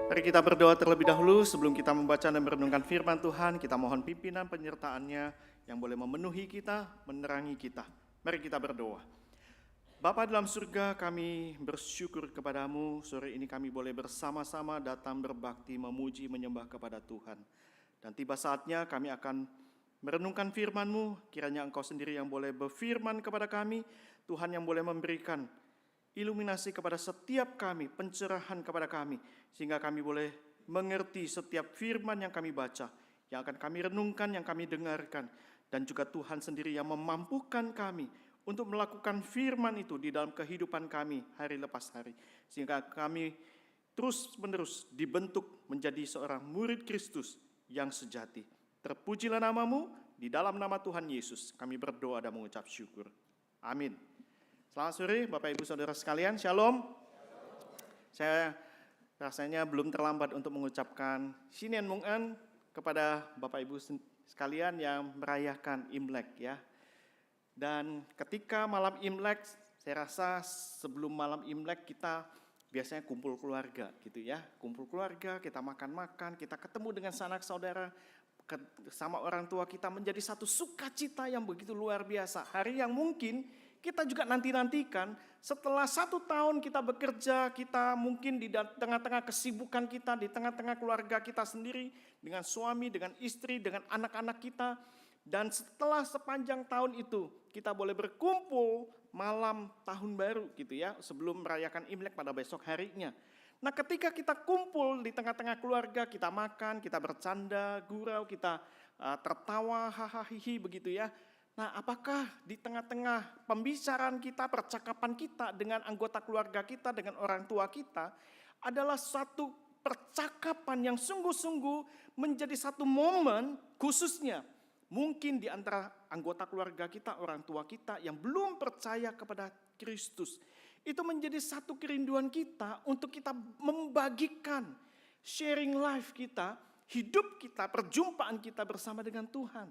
Mari kita berdoa terlebih dahulu sebelum kita membaca dan merenungkan firman Tuhan. Kita mohon pimpinan penyertaannya yang boleh memenuhi kita, menerangi kita. Mari kita berdoa. Bapa dalam surga, kami bersyukur kepadamu. Sore ini kami boleh bersama-sama datang berbakti, memuji, menyembah kepada Tuhan. Dan tiba saatnya kami akan merenungkan firman-Mu. Kiranya Engkau sendiri yang boleh berfirman kepada kami, Tuhan yang boleh memberikan iluminasi kepada setiap kami, pencerahan kepada kami, sehingga kami boleh mengerti setiap firman yang kami baca, yang akan kami renungkan, yang kami dengarkan, dan juga Tuhan sendiri yang memampukan kami untuk melakukan firman itu di dalam kehidupan kami hari lepas hari, sehingga kami terus-menerus dibentuk menjadi seorang murid Kristus yang sejati. Terpujilah nama-Mu, di dalam nama Tuhan Yesus kami berdoa dan mengucap syukur. Amin. Selamat sore Bapak Ibu Saudara sekalian, Shalom. Saya rasanya belum terlambat untuk mengucapkan Sinen Mung'an kepada Bapak Ibu sekalian yang merayakan Imlek ya. Dan ketika malam Imlek, saya rasa sebelum malam Imlek kita biasanya kumpul keluarga gitu ya. Kumpul keluarga, kita makan-makan, kita ketemu dengan sanak saudara, sama orang tua kita, menjadi satu sukacita yang begitu luar biasa. Hari yang mungkin kita juga nanti-nantikan setelah 1 tahun kita bekerja, kita mungkin di tengah-tengah kesibukan kita, di tengah-tengah keluarga kita sendiri, dengan suami, dengan istri, dengan anak-anak kita. Dan setelah sepanjang tahun itu, kita boleh berkumpul malam tahun baru gitu ya, sebelum merayakan Imlek pada besok harinya. Nah ketika kita kumpul di tengah-tengah keluarga, kita makan, kita bercanda, gurau, kita tertawa, hahaha, begitu ya. Nah, apakah di tengah-tengah pembicaraan kita, percakapan kita dengan anggota keluarga kita, dengan orang tua kita, adalah satu percakapan yang sungguh-sungguh menjadi satu momen khususnya. Mungkin di antara anggota keluarga kita, orang tua kita yang belum percaya kepada Kristus. Itu menjadi satu kerinduan kita untuk kita membagikan, sharing life kita, hidup kita, perjumpaan kita bersama dengan Tuhan.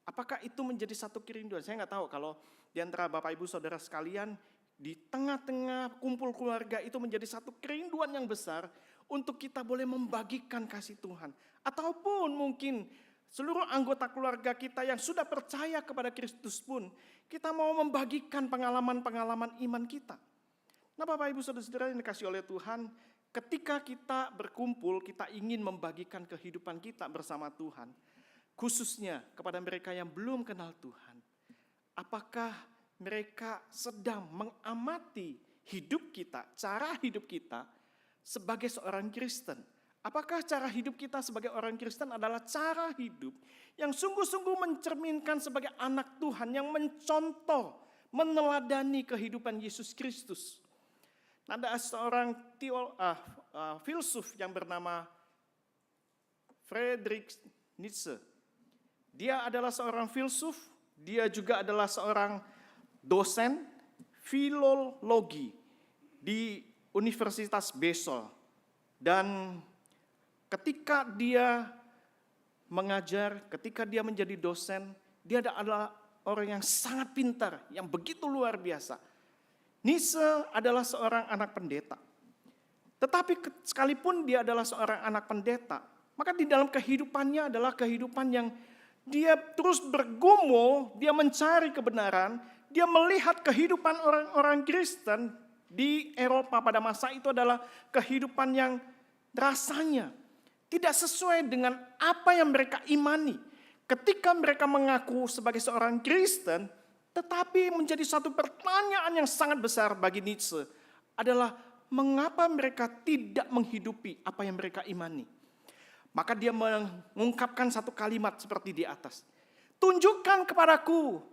Apakah itu menjadi satu kerinduan? Saya nggak tahu kalau di antara Bapak Ibu Saudara sekalian di tengah-tengah kumpul keluarga itu menjadi satu kerinduan yang besar untuk kita boleh membagikan kasih Tuhan. Ataupun mungkin seluruh anggota keluarga kita yang sudah percaya kepada Kristus pun kita mau membagikan pengalaman-pengalaman iman kita. Nah Bapak Ibu Saudara-saudara yang dikasih oleh Tuhan, ketika kita berkumpul kita ingin membagikan kehidupan kita bersama Tuhan. Khususnya kepada mereka yang belum kenal Tuhan. Apakah mereka sedang mengamati hidup kita, cara hidup kita sebagai seorang Kristen? Apakah cara hidup kita sebagai orang Kristen adalah cara hidup yang sungguh-sungguh mencerminkan sebagai anak Tuhan, yang mencontoh, meneladani kehidupan Yesus Kristus? Ada seorang filsuf yang bernama Friedrich Nietzsche. Dia adalah seorang filsuf, dia juga adalah seorang dosen filologi di Universitas Basel. Dan ketika dia mengajar, ketika dia menjadi dosen, dia adalah orang yang sangat pintar, yang begitu luar biasa. Nietzsche adalah seorang anak pendeta. Tetapi sekalipun dia adalah seorang anak pendeta, maka di dalam kehidupannya adalah kehidupan yang dia terus bergumul, dia mencari kebenaran, dia melihat kehidupan orang-orang Kristen di Eropa pada masa itu adalah kehidupan yang rasanya tidak sesuai dengan apa yang mereka imani. Ketika mereka mengaku sebagai seorang Kristen, tetapi menjadi satu pertanyaan yang sangat besar bagi Nietzsche adalah mengapa mereka tidak menghidupi apa yang mereka imani. Maka dia mengungkapkan satu kalimat seperti di atas. Tunjukkan kepadaku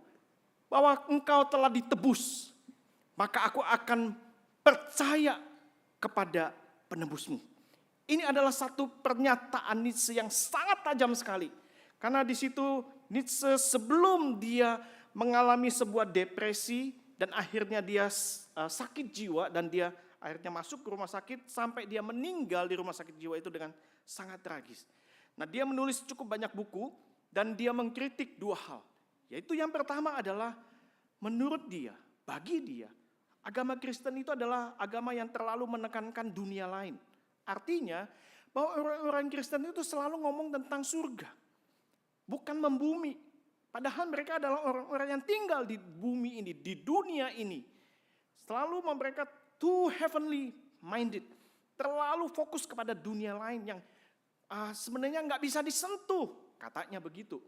bahwa engkau telah ditebus, maka aku akan percaya kepada penebusmu. Ini adalah satu pernyataan Nietzsche yang sangat tajam sekali. Karena di situ Nietzsche sebelum dia mengalami sebuah depresi dan akhirnya dia sakit jiwa dan dia akhirnya masuk ke rumah sakit sampai dia meninggal di rumah sakit jiwa itu dengan sangat tragis. Nah, dia menulis cukup banyak buku dan dia mengkritik 2 hal. Yaitu yang pertama adalah menurut dia, bagi dia, agama Kristen itu adalah agama yang terlalu menekankan dunia lain. Artinya bahwa orang-orang Kristen itu selalu ngomong tentang surga, bukan membumi. Padahal mereka adalah orang-orang yang tinggal di bumi ini, di dunia ini. Selalu mereka too heavenly minded, terlalu fokus kepada dunia lain yang sebenarnya nggak bisa disentuh, katanya begitu.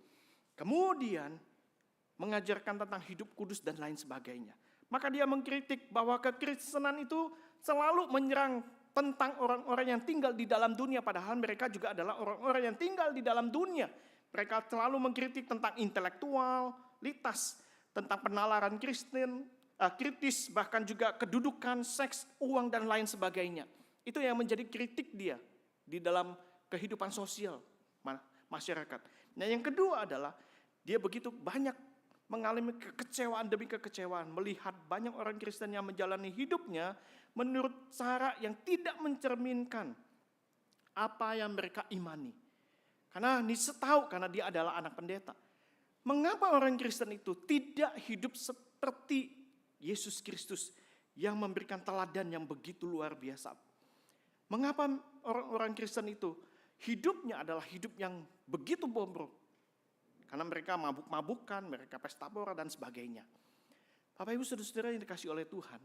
Kemudian mengajarkan tentang hidup kudus dan lain sebagainya. Maka dia mengkritik bahwa kekristenan itu selalu menyerang tentang orang-orang yang tinggal di dalam dunia, padahal mereka juga adalah orang-orang yang tinggal di dalam dunia. Mereka selalu mengkritik tentang intelektualitas, tentang penalaran Kristen, kritis, bahkan juga kedudukan, seks, uang, dan lain sebagainya. Itu yang menjadi kritik dia di dalam kehidupan sosial masyarakat. Nah, yang kedua adalah dia begitu banyak mengalami kekecewaan demi kekecewaan, melihat banyak orang Kristen yang menjalani hidupnya menurut cara yang tidak mencerminkan apa yang mereka imani. Karena Nietzsche tahu, karena dia adalah anak pendeta. Mengapa orang Kristen itu tidak hidup seperti Yesus Kristus yang memberikan teladan yang begitu luar biasa? Mengapa orang-orang Kristen itu hidupnya adalah hidup yang begitu bobrok? Karena mereka mabuk-mabukan, mereka pesta pora dan sebagainya. Bapak Ibu Saudara-saudara yang dikasihi oleh Tuhan,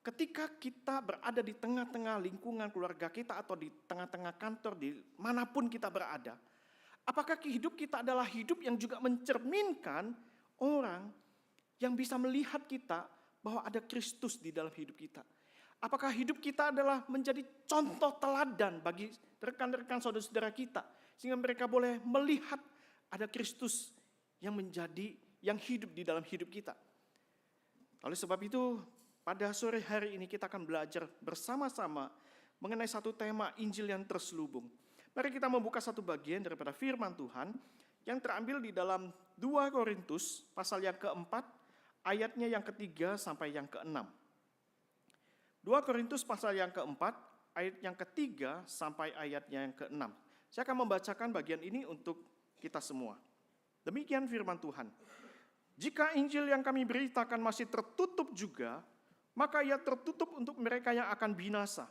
ketika kita berada di tengah-tengah lingkungan keluarga kita atau di tengah-tengah kantor, di manapun kita berada, apakah hidup kita adalah hidup yang juga mencerminkan orang yang bisa melihat kita bahwa ada Kristus di dalam hidup kita? Apakah hidup kita adalah menjadi contoh teladan bagi rekan-rekan saudara-saudara kita, sehingga mereka boleh melihat ada Kristus yang hidup di dalam hidup kita. Oleh sebab itu, pada sore hari ini kita akan belajar bersama-sama mengenai satu tema Injil yang terselubung. Mari kita membuka satu bagian daripada firman Tuhan yang terambil di dalam 2 Korintus pasal yang keempat, ayatnya yang ketiga sampai yang keenam. 2 Korintus pasal yang keempat, ayat yang ketiga sampai ayatnya yang keenam. Saya akan membacakan bagian ini untuk kita semua. Demikian firman Tuhan. Jika Injil yang kami beritakan masih tertutup juga, maka ia tertutup untuk mereka yang akan binasa,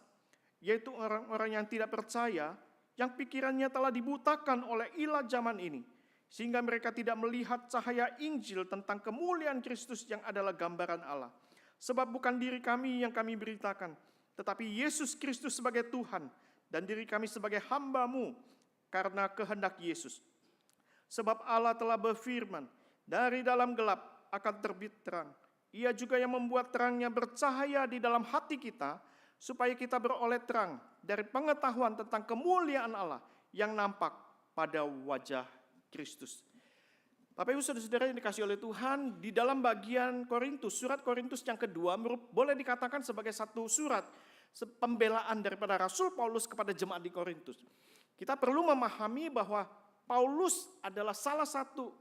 yaitu orang-orang yang tidak percaya, yang pikirannya telah dibutakan oleh ilah zaman ini, sehingga mereka tidak melihat cahaya Injil tentang kemuliaan Kristus yang adalah gambaran Allah. Sebab bukan diri kami yang kami beritakan, tetapi Yesus Kristus sebagai Tuhan, dan diri kami sebagai hamba-Mu karena kehendak Yesus. Sebab Allah telah berfirman, dari dalam gelap akan terbit terang. Ia juga yang membuat terangnya bercahaya di dalam hati kita, supaya kita beroleh terang dari pengetahuan tentang kemuliaan Allah yang nampak pada wajah Kristus. Bapak Ibu Saudara-saudara yang dikasihi oleh Tuhan, di dalam bagian Korintus, surat Korintus yang kedua boleh dikatakan sebagai satu surat pembelaan daripada Rasul Paulus kepada jemaat di Korintus. Kita perlu memahami bahwa Paulus adalah salah satu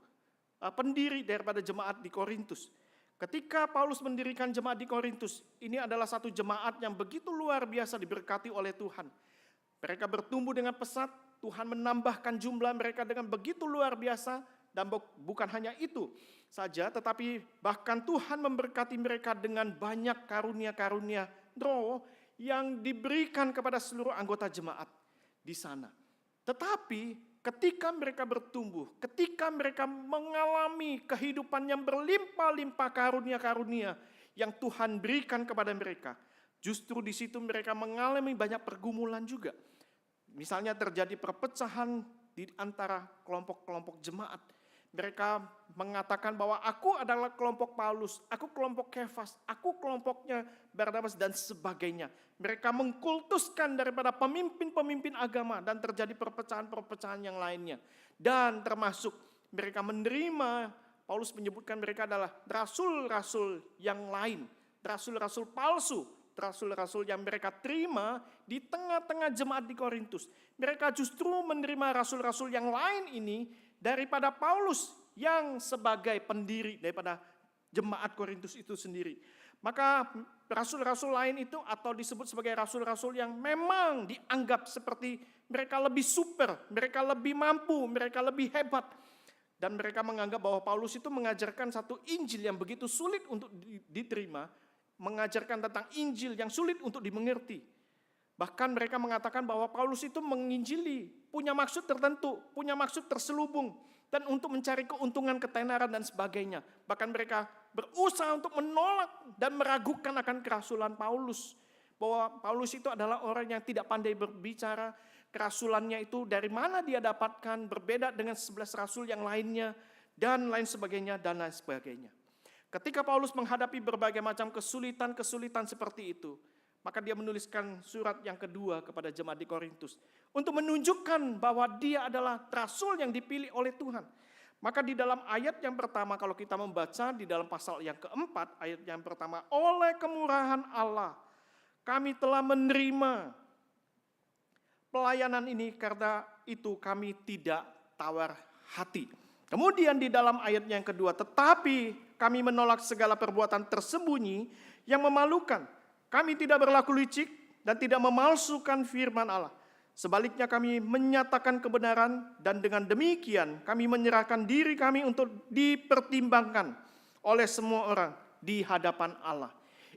pendiri daripada jemaat di Korintus. Ketika Paulus mendirikan jemaat di Korintus, ini adalah satu jemaat yang begitu luar biasa diberkati oleh Tuhan. Mereka bertumbuh dengan pesat, Tuhan menambahkan jumlah mereka dengan begitu luar biasa, dan bukan hanya itu saja, tetapi bahkan Tuhan memberkati mereka dengan banyak karunia-karunia roh yang diberikan kepada seluruh anggota jemaat di sana. Tetapi ketika mereka bertumbuh, ketika mereka mengalami kehidupan yang berlimpah-limpah karunia-karunia yang Tuhan berikan kepada mereka, justru di situ mereka mengalami banyak pergumulan juga. Misalnya terjadi perpecahan di antara kelompok-kelompok jemaat. Mereka mengatakan bahwa aku adalah kelompok Paulus, aku kelompok Kefas, aku kelompoknya Barnabas dan sebagainya. Mereka mengkultuskan daripada pemimpin-pemimpin agama dan terjadi perpecahan-perpecahan yang lainnya. Dan termasuk mereka menerima, Paulus menyebutkan mereka adalah rasul-rasul yang lain, rasul-rasul palsu, rasul-rasul yang mereka terima di tengah-tengah jemaat di Korintus. Mereka justru menerima rasul-rasul yang lain ini daripada Paulus yang sebagai pendiri daripada jemaat Korintus itu sendiri. Maka rasul-rasul lain itu atau disebut sebagai rasul-rasul yang memang dianggap seperti mereka lebih super, mereka lebih mampu, mereka lebih hebat. Dan mereka menganggap bahwa Paulus itu mengajarkan satu Injil yang begitu sulit untuk diterima, mengajarkan tentang Injil yang sulit untuk dimengerti. Bahkan mereka mengatakan bahwa Paulus itu menginjili, punya maksud tertentu, punya maksud terselubung, dan untuk mencari keuntungan, ketenaran, dan sebagainya. Bahkan mereka berusaha untuk menolak dan meragukan akan kerasulan Paulus. Bahwa Paulus itu adalah orang yang tidak pandai berbicara, kerasulannya itu dari mana dia dapatkan, berbeda dengan 11 rasul yang lainnya, dan lain sebagainya, dan lain sebagainya. Ketika Paulus menghadapi berbagai macam kesulitan-kesulitan seperti itu, maka dia menuliskan surat yang kedua kepada jemaat di Korintus untuk menunjukkan bahwa dia adalah rasul yang dipilih oleh Tuhan. Maka di dalam ayat yang pertama, kalau kita membaca di dalam pasal yang keempat, ayat yang pertama, oleh kemurahan Allah kami telah menerima pelayanan ini, karena itu kami tidak tawar hati. Kemudian di dalam ayat yang kedua, tetapi kami menolak segala perbuatan tersembunyi yang memalukan. Kami tidak berlaku licik dan tidak memalsukan firman Allah. Sebaliknya kami menyatakan kebenaran, dan dengan demikian kami menyerahkan diri kami untuk dipertimbangkan oleh semua orang di hadapan Allah.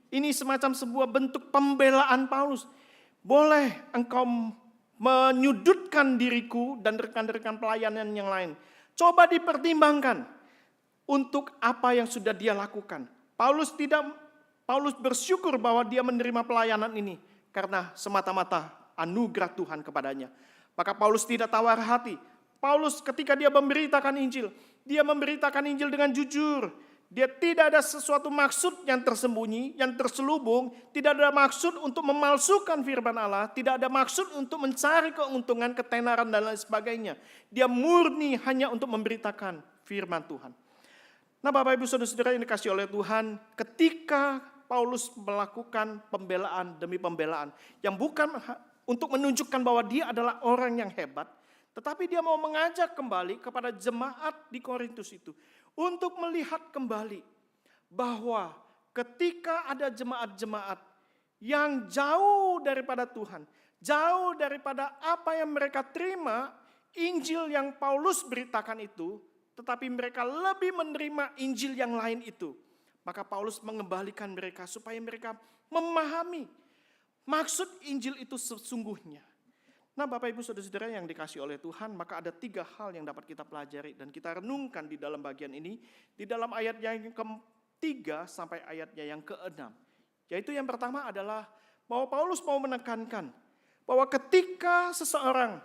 Ini semacam sebuah bentuk pembelaan Paulus. Boleh engkau menyudutkan diriku dan rekan-rekan pelayanan yang lain. Coba dipertimbangkan untuk apa yang sudah dia lakukan. Paulus bersyukur bahwa dia menerima pelayanan ini karena semata-mata anugerah Tuhan kepadanya. Maka Paulus tidak tawar hati. Paulus ketika dia memberitakan Injil, dia memberitakan Injil dengan jujur. Dia tidak ada sesuatu maksud yang tersembunyi, yang terselubung, tidak ada maksud untuk memalsukan firman Allah, tidak ada maksud untuk mencari keuntungan, ketenaran, dan lain sebagainya. Dia murni hanya untuk memberitakan firman Tuhan. Nah, Bapak Ibu Saudara-saudara yang dikasihi oleh Tuhan, ketika Paulus melakukan pembelaan demi pembelaan yang bukan untuk menunjukkan bahwa dia adalah orang yang hebat, tetapi dia mau mengajak kembali kepada jemaat di Korintus itu untuk melihat kembali bahwa ketika ada jemaat-jemaat yang jauh daripada Tuhan, jauh daripada apa yang mereka terima, Injil yang Paulus beritakan itu, tetapi mereka lebih menerima Injil yang lain itu. Maka Paulus mengembalikan mereka supaya mereka memahami maksud Injil itu sesungguhnya. Nah, Bapak Ibu Saudara-saudara yang dikasihi oleh Tuhan, maka ada 3 hal yang dapat kita pelajari dan kita renungkan di dalam bagian ini, di dalam ayat yang ke-3 sampai ayatnya yang ke-6. Yaitu yang pertama adalah bahwa Paulus mau menekankan bahwa ketika seseorang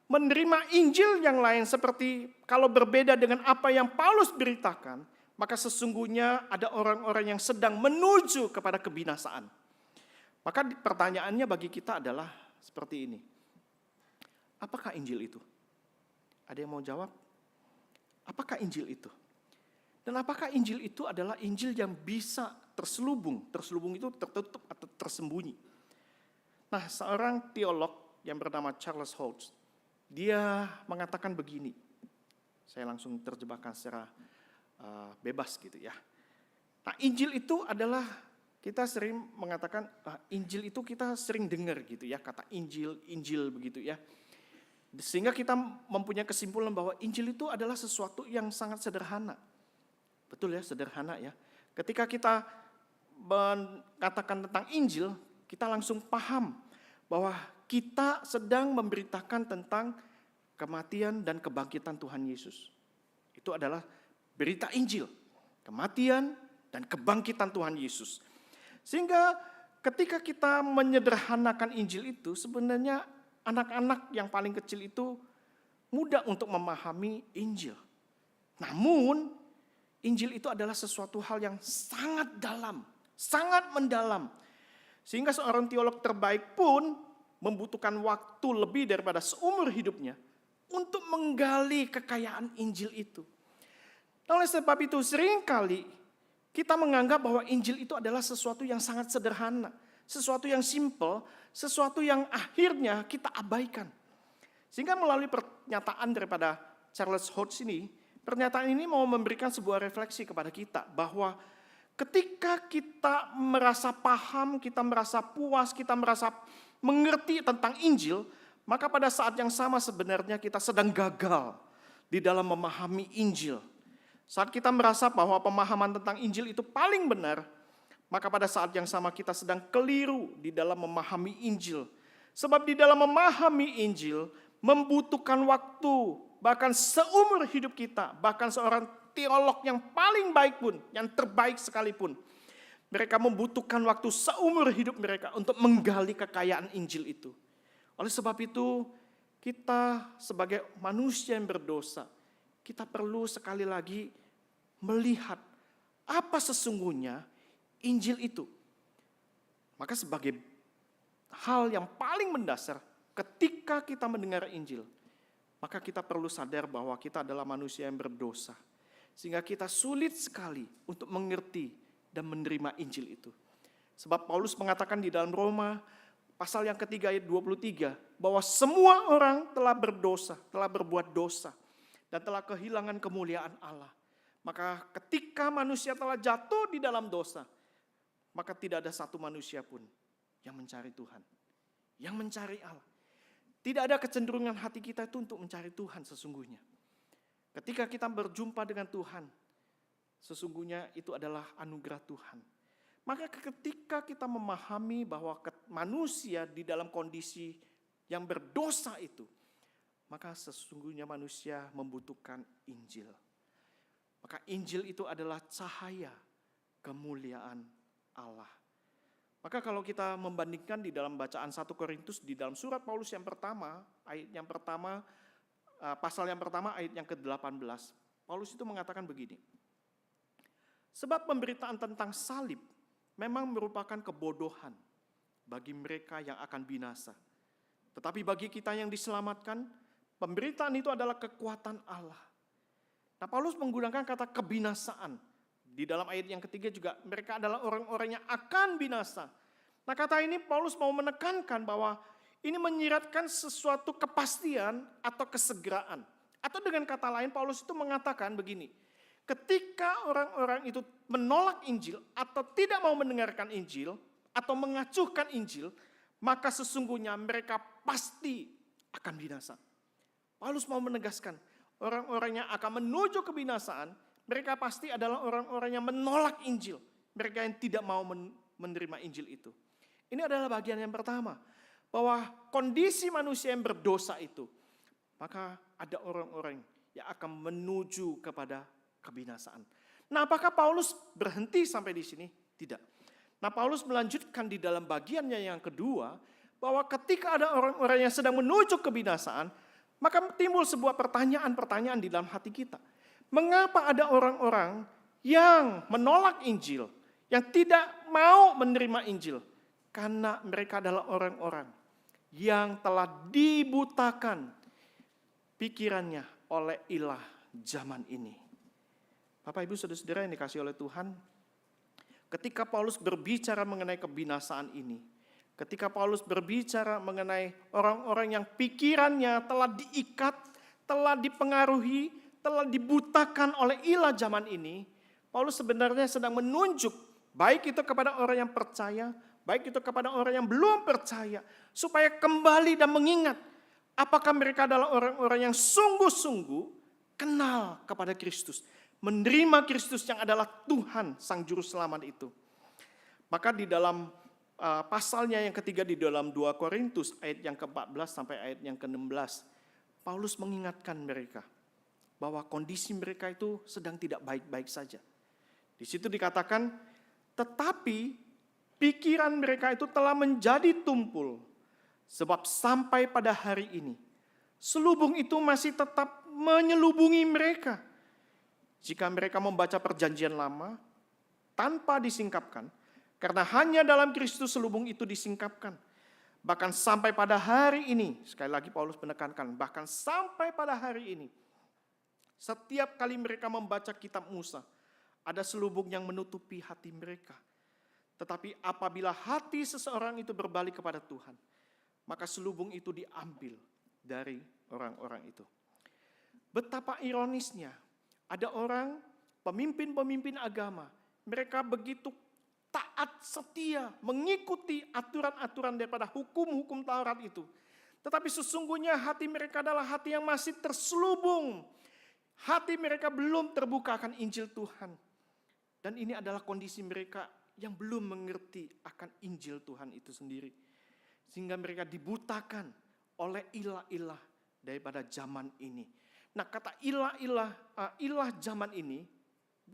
menerima Injil yang lain seperti kalau berbeda dengan apa yang Paulus beritakan, maka sesungguhnya ada orang-orang yang sedang menuju kepada kebinasaan. Maka pertanyaannya bagi kita adalah seperti ini. Apakah Injil itu? Ada yang mau jawab? Apakah Injil itu? Dan apakah Injil itu adalah Injil yang bisa terselubung? Terselubung itu tertutup atau tersembunyi. Nah, seorang teolog yang bernama Charles Holtz, dia mengatakan begini. Saya langsung terjebakkan secara bebas gitu ya. Nah, Injil itu adalah, kita sering mengatakan Injil itu kita sering dengar gitu ya, kata Injil begitu ya. Sehingga kita mempunyai kesimpulan bahwa Injil itu adalah sesuatu yang sangat sederhana. Betul ya, sederhana ya. Ketika kita mengatakan tentang Injil, kita langsung paham bahwa kita sedang memberitakan tentang kematian dan kebangkitan Tuhan Yesus. Itu adalah berita Injil, kematian dan kebangkitan Tuhan Yesus. Sehingga ketika kita menyederhanakan Injil itu, sebenarnya anak-anak yang paling kecil itu mudah untuk memahami Injil. Namun, Injil itu adalah sesuatu hal yang sangat dalam, sangat mendalam. Sehingga seorang teolog terbaik pun membutuhkan waktu lebih daripada seumur hidupnya untuk menggali kekayaan Injil itu. Oleh sebab itu, seringkali kita menganggap bahwa Injil itu adalah sesuatu yang sangat sederhana, sesuatu yang simple, sesuatu yang akhirnya kita abaikan. Sehingga melalui pernyataan daripada Charles Holtz ini, pernyataan ini mau memberikan sebuah refleksi kepada kita bahwa ketika kita merasa paham, kita merasa puas, kita merasa mengerti tentang Injil, maka pada saat yang sama sebenarnya kita sedang gagal di dalam memahami Injil. Saat kita merasa bahwa pemahaman tentang Injil itu paling benar, maka pada saat yang sama kita sedang keliru di dalam memahami Injil. Sebab di dalam memahami Injil membutuhkan waktu, bahkan seumur hidup kita, bahkan seorang teolog yang paling baik pun, yang terbaik sekalipun, mereka membutuhkan waktu seumur hidup mereka untuk menggali kekayaan Injil itu. Oleh sebab itu, kita sebagai manusia yang berdosa, kita perlu sekali lagi melihat apa sesungguhnya Injil itu. Maka sebagai hal yang paling mendasar ketika kita mendengar Injil, maka kita perlu sadar bahwa kita adalah manusia yang berdosa. Sehingga kita sulit sekali untuk mengerti dan menerima Injil itu. Sebab Paulus mengatakan di dalam Roma pasal yang ketiga ayat 23, bahwa semua orang telah berdosa, telah berbuat dosa, dan telah kehilangan kemuliaan Allah. Maka ketika manusia telah jatuh di dalam dosa, maka tidak ada satu manusia pun yang mencari Tuhan, yang mencari Allah. Tidak ada kecenderungan hati kita itu untuk mencari Tuhan sesungguhnya. Ketika kita berjumpa dengan Tuhan, sesungguhnya itu adalah anugerah Tuhan. Maka ketika kita memahami bahwa manusia di dalam kondisi yang berdosa itu, maka sesungguhnya manusia membutuhkan Injil. Maka Injil itu adalah cahaya kemuliaan Allah. Maka kalau kita membandingkan di dalam bacaan 1 Korintus, di dalam surat Paulus yang pertama, ayat yang pertama, pasal yang pertama ayat yang ke-18, Paulus itu mengatakan begini. Sebab pemberitaan tentang salib memang merupakan kebodohan bagi mereka yang akan binasa. Tetapi bagi kita yang diselamatkan, pemberitaan itu adalah kekuatan Allah. Nah, Paulus menggunakan kata kebinasaan. Di dalam ayat yang ketiga juga, mereka adalah orang-orang yang akan binasa. Nah, kata ini Paulus mau menekankan bahwa ini menyiratkan sesuatu kepastian atau kesegeraan. Atau dengan kata lain, Paulus itu mengatakan begini, ketika orang-orang itu menolak Injil atau tidak mau mendengarkan Injil atau mengacuhkan Injil, maka sesungguhnya mereka pasti akan binasa. Paulus mau menegaskan, orang-orang yang akan menuju kebinasaan, mereka pasti adalah orang-orang yang menolak Injil. Mereka yang tidak mau menerima Injil itu. Ini adalah bagian yang pertama. Bahwa kondisi manusia yang berdosa itu, maka ada orang-orang yang akan menuju kepada kebinasaan. Nah, apakah Paulus berhenti sampai di sini? Tidak. Nah, Paulus melanjutkan di dalam bagiannya yang kedua, bahwa ketika ada orang-orang yang sedang menuju kebinasaan, maka timbul sebuah pertanyaan-pertanyaan di dalam hati kita. Mengapa ada orang-orang yang menolak Injil, yang tidak mau menerima Injil? Karena mereka adalah orang-orang yang telah dibutakan pikirannya oleh ilah zaman ini. Bapak, Ibu, Saudara-saudara yang dikasihi oleh Tuhan, ketika Paulus berbicara mengenai kebinasaan ini, ketika Paulus berbicara mengenai orang-orang yang pikirannya telah diikat, telah dipengaruhi, telah dibutakan oleh ilah zaman ini, Paulus sebenarnya sedang menunjuk, baik itu kepada orang yang percaya, baik itu kepada orang yang belum percaya, supaya kembali dan mengingat, apakah mereka adalah orang-orang yang sungguh-sungguh kenal kepada Kristus, menerima Kristus yang adalah Tuhan Sang Juru Selamat itu. Maka di dalam pasalnya yang ketiga di dalam 2 Korintus ayat yang ke-14 sampai ayat yang ke-16, Paulus mengingatkan mereka bahwa kondisi mereka itu sedang tidak baik-baik saja. Di situ dikatakan, tetapi pikiran mereka itu telah menjadi tumpul, sebab sampai pada hari ini, selubung itu masih tetap menyelubungi mereka. Jika mereka membaca perjanjian lama, tanpa disingkapkan, karena hanya dalam Kristus selubung itu disingkapkan. Bahkan sampai pada hari ini, sekali lagi Paulus menekankan, bahkan sampai pada hari ini, setiap kali mereka membaca kitab Musa, ada selubung yang menutupi hati mereka. Tetapi apabila hati seseorang itu berbalik kepada Tuhan, maka selubung itu diambil dari orang-orang itu. Betapa ironisnya, ada orang, pemimpin-pemimpin agama, mereka begitu taat setia, mengikuti aturan-aturan daripada hukum-hukum Taurat itu. Tetapi sesungguhnya hati mereka adalah hati yang masih terselubung. Hati mereka belum terbuka akan Injil Tuhan. Dan ini adalah kondisi mereka yang belum mengerti akan Injil Tuhan itu sendiri. Sehingga mereka dibutakan oleh ilah-ilah daripada zaman ini. Nah, kata ilah zaman ini,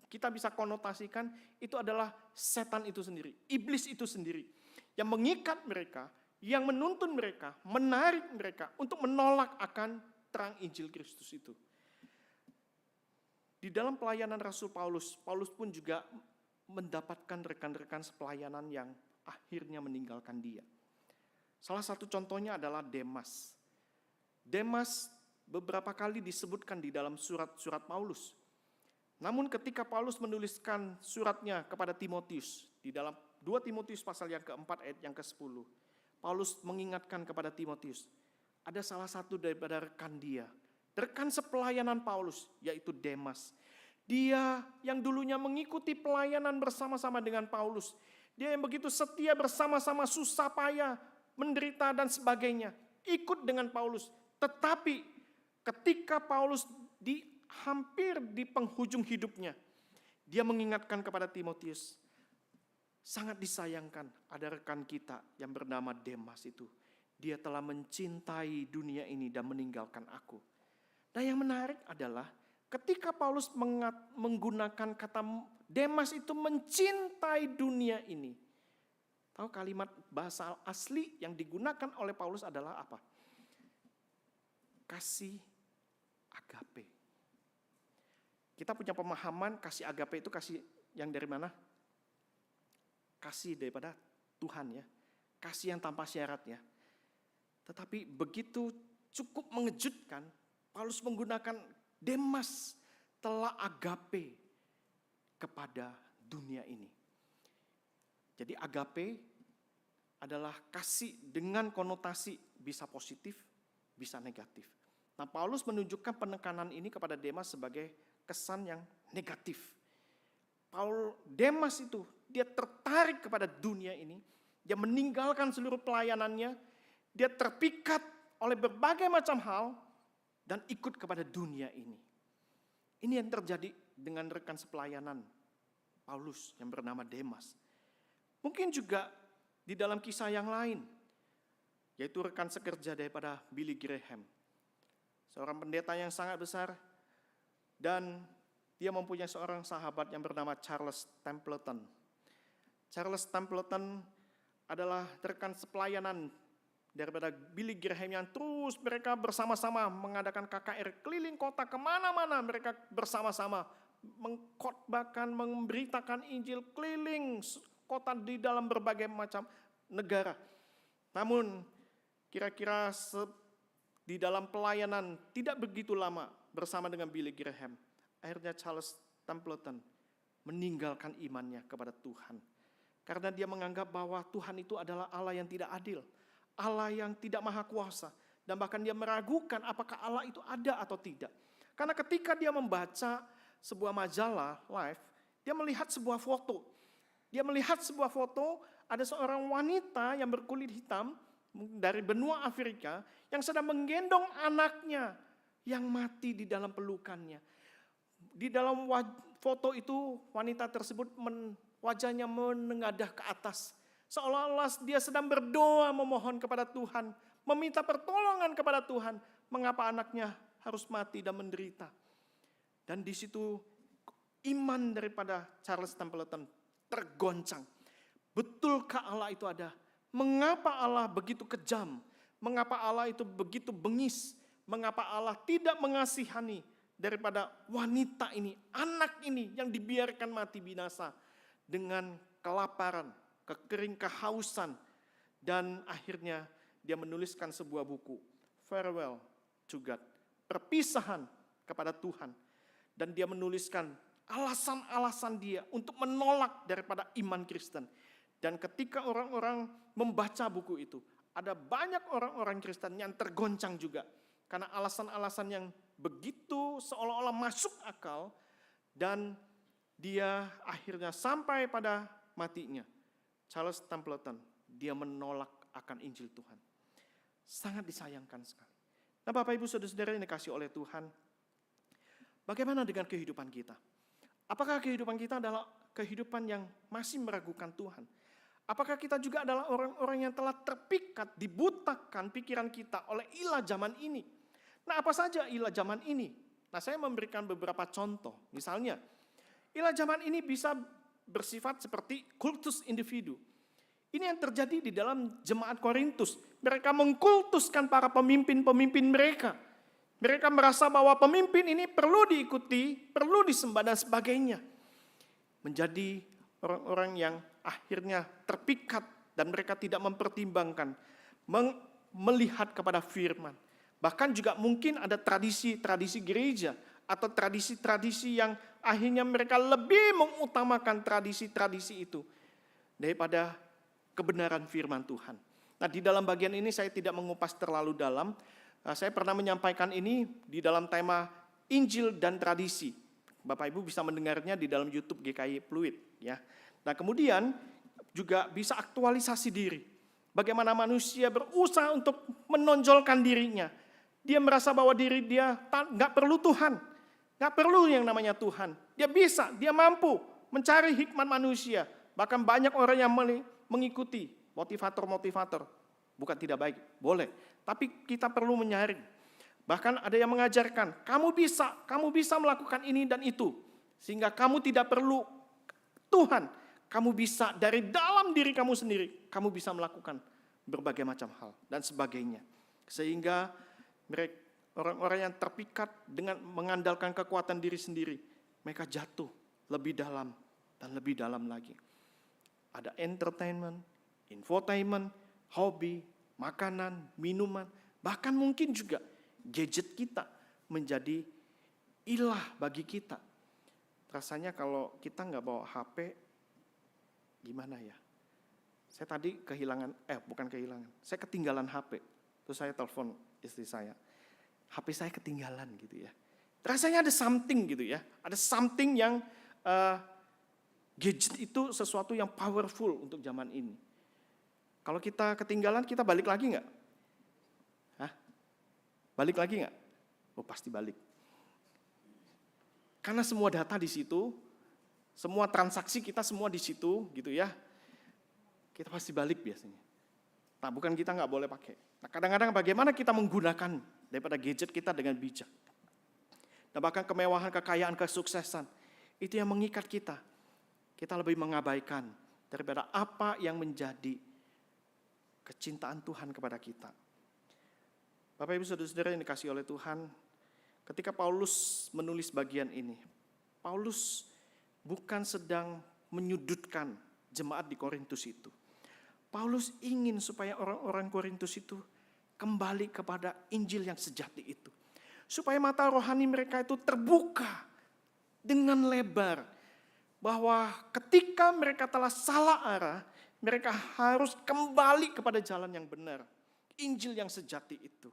kita bisa konotasikan itu adalah setan itu sendiri, iblis itu sendiri, yang mengikat mereka, yang menuntun mereka, menarik mereka untuk menolak akan terang Injil Kristus itu. Di dalam pelayanan Rasul Paulus, Paulus pun juga mendapatkan rekan-rekan sepelayanan yang akhirnya meninggalkan dia. Salah satu contohnya adalah Demas. Demas beberapa kali disebutkan di dalam surat-surat Paulus. Namun ketika Paulus menuliskan suratnya kepada Timotius, di dalam 2 Timotius pasal yang keempat ayat yang ke-10, Paulus mengingatkan kepada Timotius, ada salah satu daripada rekan dia, rekan sepelayanan Paulus, yaitu Demas. Dia yang dulunya mengikuti pelayanan bersama-sama dengan Paulus. Dia yang begitu setia bersama-sama susah payah, menderita dan sebagainya. Ikut dengan Paulus. Tetapi ketika Paulus hampir di penghujung hidupnya, dia mengingatkan kepada Timotius, sangat disayangkan ada rekan kita yang bernama Demas itu. Dia telah mencintai dunia ini dan meninggalkan aku. Nah, yang menarik adalah ketika Paulus menggunakan kata Demas itu mencintai dunia ini. Tahu kalimat bahasa asli yang digunakan oleh Paulus adalah apa? Kasih agape. Kita punya pemahaman kasih agape itu kasih yang dari mana? Kasih daripada Tuhan ya. Kasih yang tanpa syarat ya. Tetapi begitu cukup mengejutkan, Paulus menggunakan Demas telah agape kepada dunia ini. Jadi agape adalah kasih dengan konotasi bisa positif, bisa negatif. Nah, Paulus menunjukkan penekanan ini kepada Demas sebagai kesan yang negatif. Demas itu, dia tertarik kepada dunia ini, dia meninggalkan seluruh pelayanannya, dia terpikat oleh berbagai macam hal, dan ikut kepada dunia ini. Ini yang terjadi dengan rekan sepelayanan Paulus yang bernama Demas. Mungkin juga di dalam kisah yang lain, yaitu rekan sekerja daripada Billy Graham. Seorang pendeta yang sangat besar, dan dia mempunyai seorang sahabat yang bernama Charles Templeton. Charles Templeton adalah rekan sepelayanan daripada Billy Graham yang terus mereka bersama-sama mengadakan KKR keliling kota kemana-mana, mereka bersama-sama mengkhotbahkan, memberitakan Injil keliling kota di dalam berbagai macam negara. Namun kira-kira di dalam pelayanan tidak begitu lama bersama dengan Billy Graham, akhirnya Charles Templeton meninggalkan imannya kepada Tuhan. Karena dia menganggap bahwa Tuhan itu adalah Allah yang tidak adil, Allah yang tidak maha kuasa, dan bahkan dia meragukan apakah Allah itu ada atau tidak. Karena ketika dia membaca sebuah majalah Life, dia melihat sebuah foto. Dia melihat sebuah foto, ada seorang wanita yang berkulit hitam dari benua Afrika yang sedang menggendong anaknya yang mati di dalam pelukannya. Di dalam foto itu wanita tersebut wajahnya menengadah ke atas. Seolah-olah dia sedang berdoa memohon kepada Tuhan, meminta pertolongan kepada Tuhan. Mengapa anaknya harus mati dan menderita? Dan di situ iman daripada Charles Templeton tergoncang. Betulkah Allah itu ada? Mengapa Allah begitu kejam? Mengapa Allah itu begitu bengis? Mengapa Allah tidak mengasihani daripada wanita ini, anak ini yang dibiarkan mati binasa dengan kelaparan, kehausan, dan akhirnya dia menuliskan sebuah buku, Farewell to God, perpisahan kepada Tuhan. Dan dia menuliskan alasan-alasan dia untuk menolak daripada iman Kristen. Dan ketika orang-orang membaca buku itu, ada banyak orang-orang Kristen yang tergoncang juga. Karena alasan-alasan yang begitu seolah-olah masuk akal, dan dia akhirnya sampai pada matinya. Charles Templeton, dia menolak akan Injil Tuhan. Sangat disayangkan sekali. Nah, Bapak Ibu Saudara-saudara yang dikasihi oleh Tuhan, bagaimana dengan kehidupan kita? Apakah kehidupan kita adalah kehidupan yang masih meragukan Tuhan? Apakah kita juga adalah orang-orang yang telah terpikat, dibutakan pikiran kita oleh ilah zaman ini? Nah, apa saja ilah zaman ini? Nah, saya memberikan beberapa contoh. Misalnya, ilah zaman ini bisa bersifat seperti kultus individu. Ini yang terjadi di dalam jemaat Korintus. Mereka mengkultuskan para pemimpin-pemimpin mereka. Mereka merasa bahwa pemimpin ini perlu diikuti, perlu disembah dan sebagainya. Menjadi orang-orang yang akhirnya terpikat dan mereka tidak mempertimbangkan, melihat kepada firman. Bahkan juga mungkin ada tradisi-tradisi gereja atau tradisi-tradisi yang akhirnya mereka lebih mengutamakan tradisi-tradisi itu daripada kebenaran firman Tuhan. Nah, di dalam bagian ini saya tidak mengupas terlalu dalam. Saya pernah menyampaikan ini di dalam tema Injil dan tradisi. Bapak Ibu bisa mendengarnya di dalam YouTube GKI Pluit, ya. Nah, kemudian juga bisa aktualisasi diri. Bagaimana manusia berusaha untuk menonjolkan dirinya. Dia merasa bahwa diri dia nggak perlu Tuhan, nggak perlu yang namanya Tuhan. Dia bisa, dia mampu mencari hikmat manusia. Bahkan banyak orang yang mengikuti motivator-motivator. Bukan tidak baik, boleh. Tapi kita perlu menyaring. Bahkan ada yang mengajarkan, kamu bisa melakukan ini dan itu. Sehingga kamu tidak perlu Tuhan. Kamu bisa dari dalam diri kamu sendiri, kamu bisa melakukan berbagai macam hal dan sebagainya. Sehingga mereka orang-orang yang terpikat dengan mengandalkan kekuatan diri sendiri, mereka jatuh lebih dalam dan lebih dalam lagi. Ada entertainment, infotainment, hobi, makanan, minuman, bahkan mungkin juga gadget kita menjadi ilah bagi kita. Rasanya kalau kita nggak bawa HP, gimana ya? Saya tadi saya ketinggalan HP. Terus saya telepon istri saya, HP saya ketinggalan gitu ya. Rasanya ada something gitu ya. Ada something yang gadget itu sesuatu yang powerful untuk zaman ini. Kalau kita ketinggalan, kita balik lagi nggak? Hah? Balik lagi nggak? Oh, pasti balik. Karena semua data di situ, semua transaksi kita semua di situ gitu ya. Kita pasti balik biasanya. Nah, bukan kita nggak boleh pakai. Nah, kadang-kadang bagaimana kita menggunakan daripada gadget kita dengan bijak. Nah, bahkan kemewahan, kekayaan, kesuksesan, itu yang mengikat kita. Kita lebih mengabaikan daripada apa yang menjadi kecintaan Tuhan kepada kita. Bapak Ibu Saudara-saudara yang dikasihi oleh Tuhan, ketika Paulus menulis bagian ini, Paulus bukan sedang menyudutkan jemaat di Korintus itu. Paulus ingin supaya orang-orang Korintus itu kembali kepada Injil yang sejati itu. Supaya mata rohani mereka itu terbuka dengan lebar. Bahwa ketika mereka telah salah arah, mereka harus kembali kepada jalan yang benar. Injil yang sejati itu.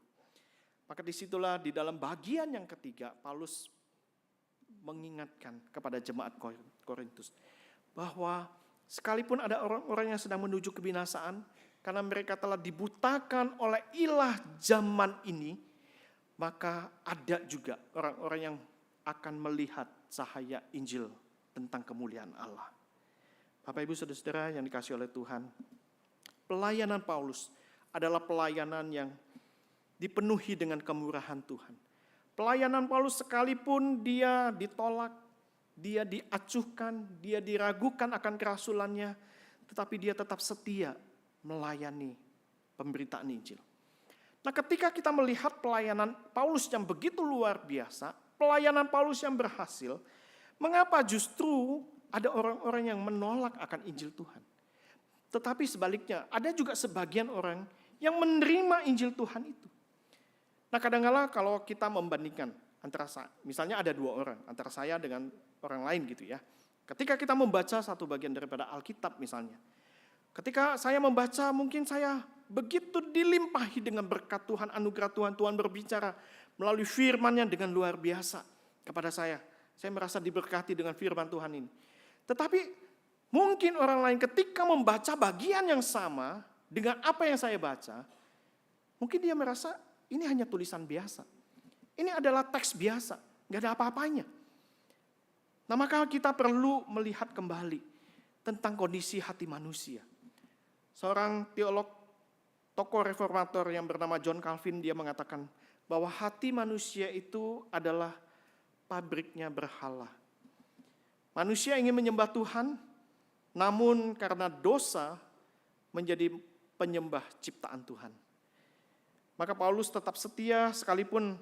Maka disitulah di dalam bagian yang ketiga, Paulus mengingatkan kepada jemaat Korintus. Bahwa sekalipun ada orang-orang yang sedang menuju kebinasaan, karena mereka telah dibutakan oleh ilah zaman ini, maka ada juga orang-orang yang akan melihat cahaya Injil tentang kemuliaan Allah. Bapak Ibu Saudara-saudara yang dikasihi oleh Tuhan, pelayanan Paulus adalah pelayanan yang dipenuhi dengan kemurahan Tuhan. Pelayanan Paulus sekalipun dia ditolak, dia diacuhkan, dia diragukan akan kerasulannya, tetapi dia tetap setia melayani pemberitaan Injil. Nah, ketika kita melihat pelayanan Paulus yang begitu luar biasa, pelayanan Paulus yang berhasil, mengapa justru ada orang-orang yang menolak akan Injil Tuhan? Tetapi sebaliknya, ada juga sebagian orang yang menerima Injil Tuhan itu. Nah, kadang-kala kalau kita membandingkan antara misalnya ada dua orang, antara saya dengan orang lain gitu ya. Ketika kita membaca satu bagian daripada Alkitab misalnya. Ketika saya membaca mungkin saya begitu dilimpahi dengan berkat Tuhan, anugerah Tuhan, Tuhan berbicara melalui firman-Nya dengan luar biasa kepada saya. Saya merasa diberkati dengan firman Tuhan ini. Tetapi mungkin orang lain ketika membaca bagian yang sama dengan apa yang saya baca, mungkin dia merasa ini hanya tulisan biasa. Ini adalah teks biasa, nggak ada apa-apanya. Nah, maka kita perlu melihat kembali tentang kondisi hati manusia. Seorang teolog, tokoh reformator yang bernama John Calvin, dia mengatakan bahwa hati manusia itu adalah pabriknya berhala. Manusia ingin menyembah Tuhan, namun karena dosa menjadi penyembah ciptaan Tuhan. Maka Paulus tetap setia sekalipun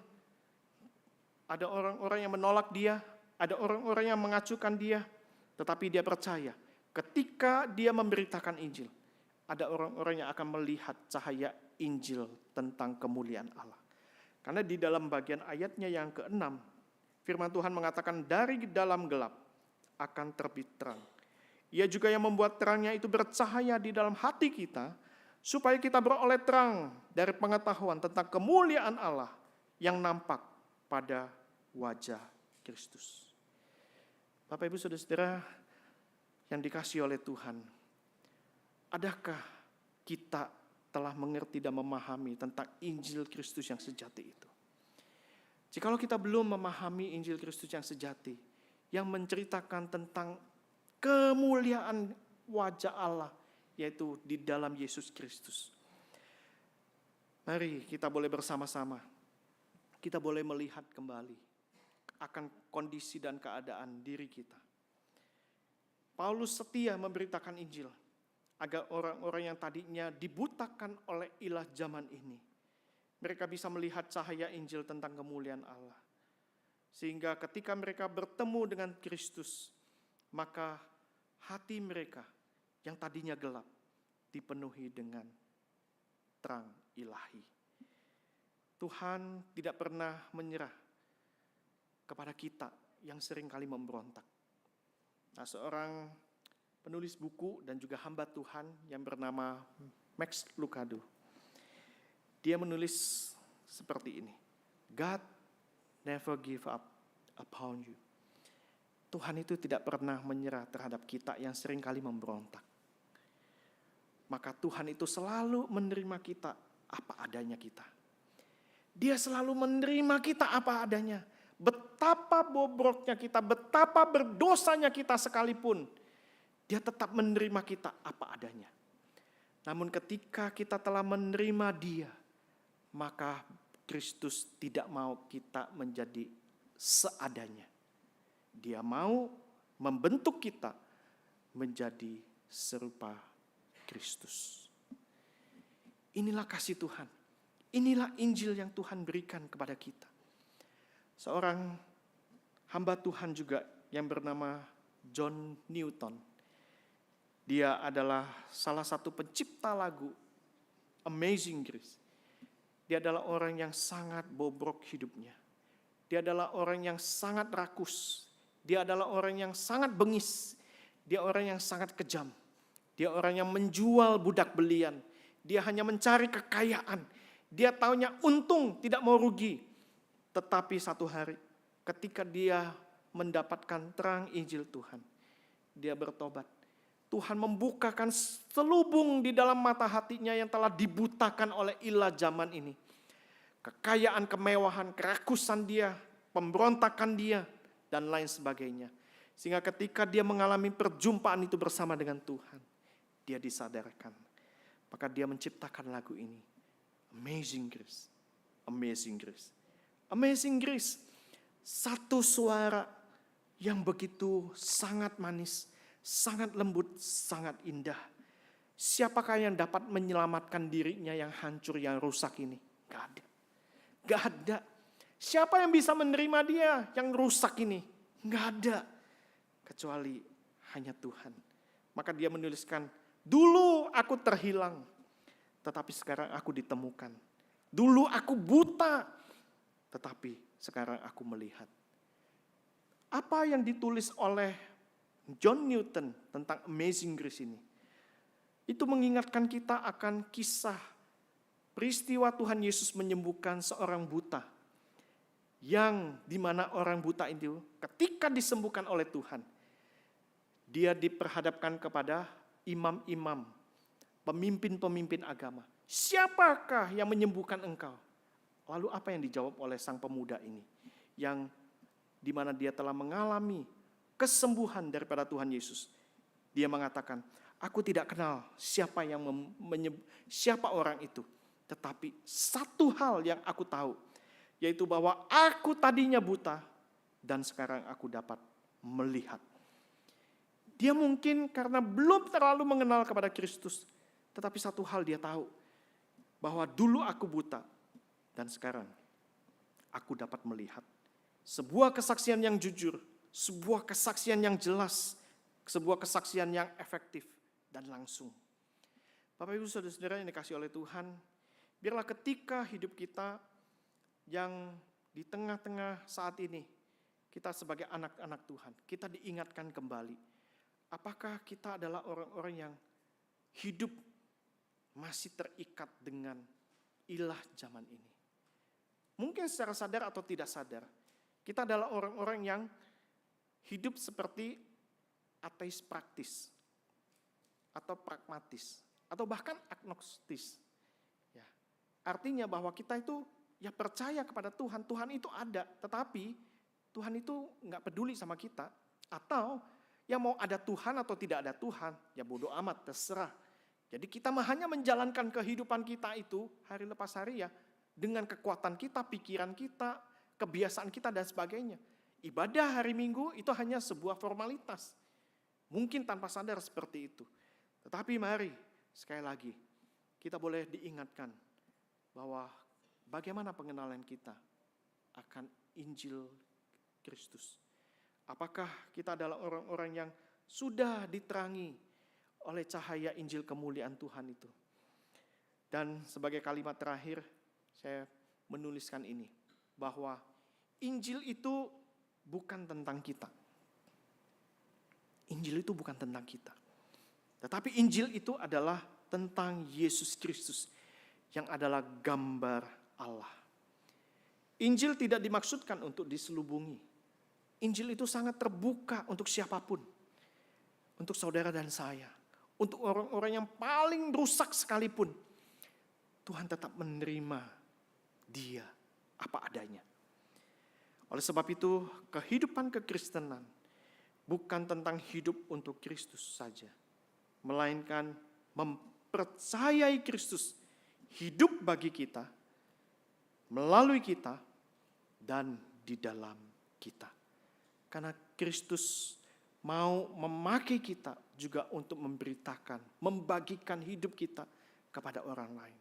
ada orang-orang yang menolak dia, ada orang-orang yang mengacuhkan dia, tetapi dia percaya ketika dia memberitakan Injil, ada orang-orang yang akan melihat cahaya Injil tentang kemuliaan Allah. Karena di dalam bagian ayatnya yang ke-6, firman Tuhan mengatakan dari dalam gelap akan terbit terang. Ia juga yang membuat terangnya itu bercahaya di dalam hati kita, supaya kita beroleh terang dari pengetahuan tentang kemuliaan Allah yang nampak pada wajah Kristus. Bapak, Ibu, Saudara-saudara yang dikasihi oleh Tuhan, adakah kita telah mengerti dan memahami tentang Injil Kristus yang sejati itu? Jikalau kita belum memahami Injil Kristus yang sejati, yang menceritakan tentang kemuliaan wajah Allah, yaitu di dalam Yesus Kristus, mari kita boleh bersama-sama, kita boleh melihat kembali akan kondisi dan keadaan diri kita. Paulus setia memberitakan Injil, agar orang-orang yang tadinya dibutakan oleh ilah zaman ini, mereka bisa melihat cahaya Injil tentang kemuliaan Allah. Sehingga ketika mereka bertemu dengan Kristus, maka hati mereka yang tadinya gelap dipenuhi dengan terang ilahi. Tuhan tidak pernah menyerah kepada kita yang seringkali memberontak. Nah, seorang penulis buku dan juga hamba Tuhan yang bernama Max Lucado, dia menulis seperti ini: God never give up upon you. Tuhan itu tidak pernah menyerah terhadap kita yang seringkali memberontak. Maka Tuhan itu selalu menerima kita apa adanya kita. Dia selalu menerima kita apa adanya. Betapa bobroknya kita, betapa berdosanya kita sekalipun, Dia tetap menerima kita apa adanya. Namun ketika kita telah menerima Dia, maka Kristus tidak mau kita menjadi seadanya. Dia mau membentuk kita menjadi serupa Kristus. Inilah kasih Tuhan. Inilah Injil yang Tuhan berikan kepada kita. Seorang hamba Tuhan juga yang bernama John Newton. Dia adalah salah satu pencipta lagu Amazing Grace. Dia adalah orang yang sangat bobrok hidupnya. Dia adalah orang yang sangat rakus. Dia adalah orang yang sangat bengis. Dia orang yang sangat kejam. Dia orang yang menjual budak belian. Dia hanya mencari kekayaan. Dia taunya untung, tidak mau rugi. Tetapi satu hari ketika dia mendapatkan terang Injil Tuhan, dia bertobat. Tuhan membukakan selubung di dalam mata hatinya yang telah dibutakan oleh ilah zaman ini. Kekayaan, kemewahan, kerakusan dia, pemberontakan dia, dan lain sebagainya. Sehingga ketika dia mengalami perjumpaan itu bersama dengan Tuhan, dia disadarkan. Maka dia menciptakan lagu ini. Amazing Grace, Amazing Grace. Amazing Grace, satu suara yang begitu sangat manis, sangat lembut, sangat indah. Siapakah yang dapat menyelamatkan dirinya yang hancur, yang rusak ini? Gak ada. Gak ada. Siapa yang bisa menerima dia yang rusak ini? Gak ada. Kecuali hanya Tuhan. Maka dia menuliskan, dulu aku terhilang, tetapi sekarang aku ditemukan. Dulu aku buta, tetapi sekarang aku melihat. Apa yang ditulis oleh John Newton tentang Amazing Grace ini, itu mengingatkan kita akan kisah peristiwa Tuhan Yesus menyembuhkan seorang buta, yang dimana orang buta itu ketika disembuhkan oleh Tuhan, dia diperhadapkan kepada imam-imam, pemimpin-pemimpin agama. Siapakah yang menyembuhkan engkau? Lalu apa yang dijawab oleh sang pemuda ini, yang dimana dia telah mengalami kesembuhan daripada Tuhan Yesus. Dia mengatakan, Aku tidak kenal siapa yang siapa orang itu. Tetapi satu hal yang aku tahu, yaitu bahwa aku tadinya buta dan sekarang aku dapat melihat. Dia mungkin karena belum terlalu mengenal kepada Kristus, tetapi satu hal dia tahu, bahwa dulu aku buta dan sekarang aku dapat melihat. Sebuah kesaksian yang jujur, sebuah kesaksian yang jelas, sebuah kesaksian yang efektif dan langsung. Bapak Ibu Saudara-saudara yang dikasihi oleh Tuhan, biarlah ketika hidup kita yang di tengah-tengah saat ini, kita sebagai anak-anak Tuhan, kita diingatkan kembali, apakah kita adalah orang-orang yang hidup masih terikat dengan ilah zaman ini. Mungkin secara sadar atau tidak sadar, kita adalah orang-orang yang hidup seperti ateis praktis, atau pragmatis, atau bahkan agnostis. Ya. Artinya bahwa kita itu ya percaya kepada Tuhan, Tuhan itu ada, tetapi Tuhan itu nggak peduli sama kita. Atau yang mau ada Tuhan atau tidak ada Tuhan, ya bodoh amat, terserah. Jadi kita hanya menjalankan kehidupan kita itu hari lepas hari ya, dengan kekuatan kita, pikiran kita, kebiasaan kita dan sebagainya. Ibadah hari Minggu itu hanya sebuah formalitas. Mungkin tanpa sadar seperti itu. Tetapi mari, sekali lagi, kita boleh diingatkan bahwa bagaimana pengenalan kita akan Injil Kristus. Apakah kita adalah orang-orang yang sudah diterangi oleh cahaya Injil kemuliaan Tuhan itu? Dan sebagai kalimat terakhir, saya menuliskan ini, bahwa Injil itu bukan tentang kita. Injil itu bukan tentang kita. Tetapi Injil itu adalah tentang Yesus Kristus yang adalah gambar Allah. Injil tidak dimaksudkan untuk diselubungi. Injil itu sangat terbuka untuk siapapun. Untuk saudara dan saya. Untuk orang-orang yang paling rusak sekalipun. Tuhan tetap menerima dia apa adanya. Oleh sebab itu, kehidupan kekristenan bukan tentang hidup untuk Kristus saja, melainkan mempercayai Kristus hidup bagi kita, melalui kita, dan di dalam kita. Karena Kristus mau memakai kita juga untuk memberitakan, membagikan hidup kita kepada orang lain.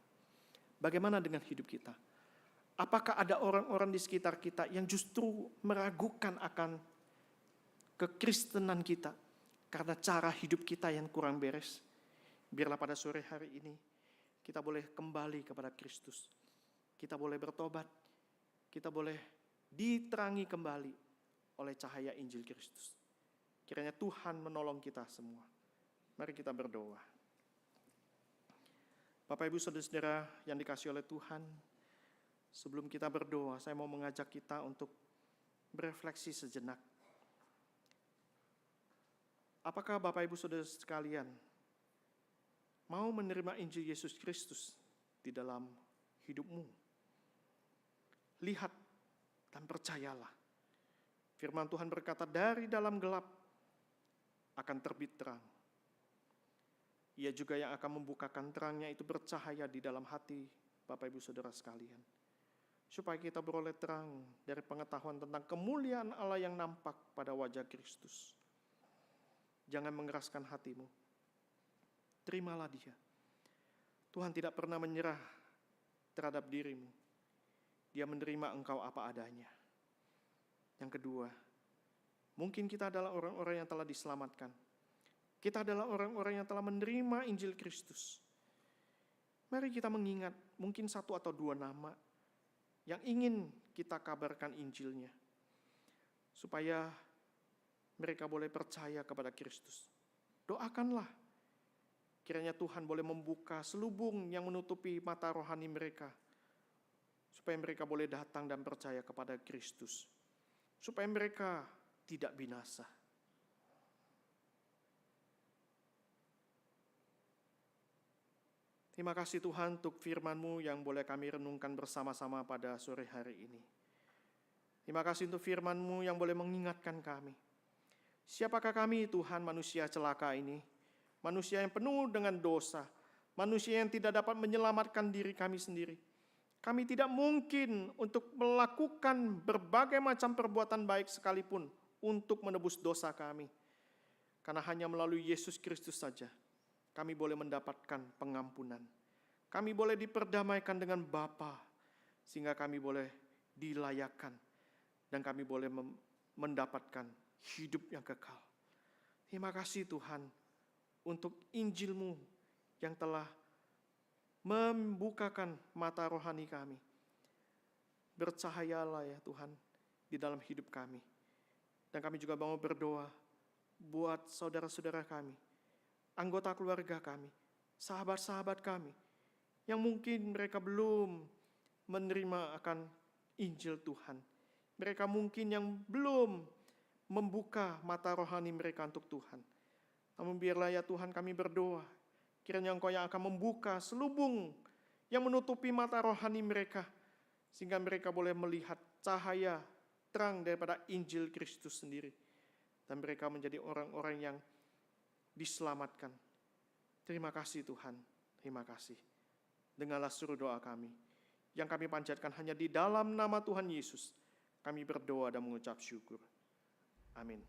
Bagaimana dengan hidup kita? Apakah ada orang-orang di sekitar kita yang justru meragukan akan kekristenan kita karena cara hidup kita yang kurang beres? Biarlah pada sore hari ini kita boleh kembali kepada Kristus. Kita boleh bertobat. Kita boleh diterangi kembali oleh cahaya Injil Kristus. Kiranya Tuhan menolong kita semua. Mari kita berdoa. Bapak Ibu Saudara-saudara yang dikasihi oleh Tuhan, sebelum kita berdoa, saya mau mengajak kita untuk berefleksi sejenak. Apakah Bapak Ibu Saudara sekalian mau menerima Injil Yesus Kristus di dalam hidupmu? Lihat dan percayalah. Firman Tuhan berkata, dari dalam gelap akan terbit terang. Ia juga yang akan membukakan terangnya itu bercahaya di dalam hati Bapak Ibu Saudara sekalian. Supaya kita beroleh terang dari pengetahuan tentang kemuliaan Allah yang nampak pada wajah Kristus. Jangan mengeraskan hatimu. Terimalah dia. Tuhan tidak pernah menyerah terhadap dirimu. Dia menerima engkau apa adanya. Yang kedua, mungkin kita adalah orang-orang yang telah diselamatkan. Kita adalah orang-orang yang telah menerima Injil Kristus. Mari kita mengingat mungkin satu atau dua nama yang ingin kita kabarkan Injilnya. Supaya mereka boleh percaya kepada Kristus. Doakanlah. Kiranya Tuhan boleh membuka selubung yang menutupi mata rohani mereka. Supaya mereka boleh datang dan percaya kepada Kristus. Supaya mereka tidak binasa. Terima kasih Tuhan untuk firman-Mu yang boleh kami renungkan bersama-sama pada sore hari ini. Terima kasih untuk firman-Mu yang boleh mengingatkan kami. Siapakah kami Tuhan manusia celaka ini? manusia yang penuh dengan dosa, manusia yang tidak dapat menyelamatkan diri kami sendiri. Kami tidak mungkin untuk melakukan berbagai macam perbuatan baik sekalipun untuk menebus dosa kami. Karena hanya melalui Yesus Kristus saja kami boleh mendapatkan pengampunan. Kami boleh diperdamaikan dengan Bapa, sehingga kami boleh dilayakkan dan kami boleh mendapatkan hidup yang kekal. Terima kasih Tuhan untuk Injil-Mu yang telah membukakan mata rohani kami. Bercahayalah ya Tuhan di dalam hidup kami. Dan kami juga mau berdoa buat saudara-saudara kami, anggota keluarga kami, sahabat-sahabat kami, yang mungkin mereka belum menerima akan Injil Tuhan. Mereka mungkin yang belum membuka mata rohani mereka untuk Tuhan. Namun biarlah ya Tuhan kami berdoa, kiranya Engkau yang akan membuka selubung yang menutupi mata rohani mereka, sehingga mereka boleh melihat cahaya terang daripada Injil Kristus sendiri. Dan mereka menjadi orang-orang yang diselamatkan. Terima kasih Tuhan, terima kasih. Dengarlah seluruh doa kami, yang kami panjatkan hanya di dalam nama Tuhan Yesus. Kami berdoa dan mengucap syukur. Amin.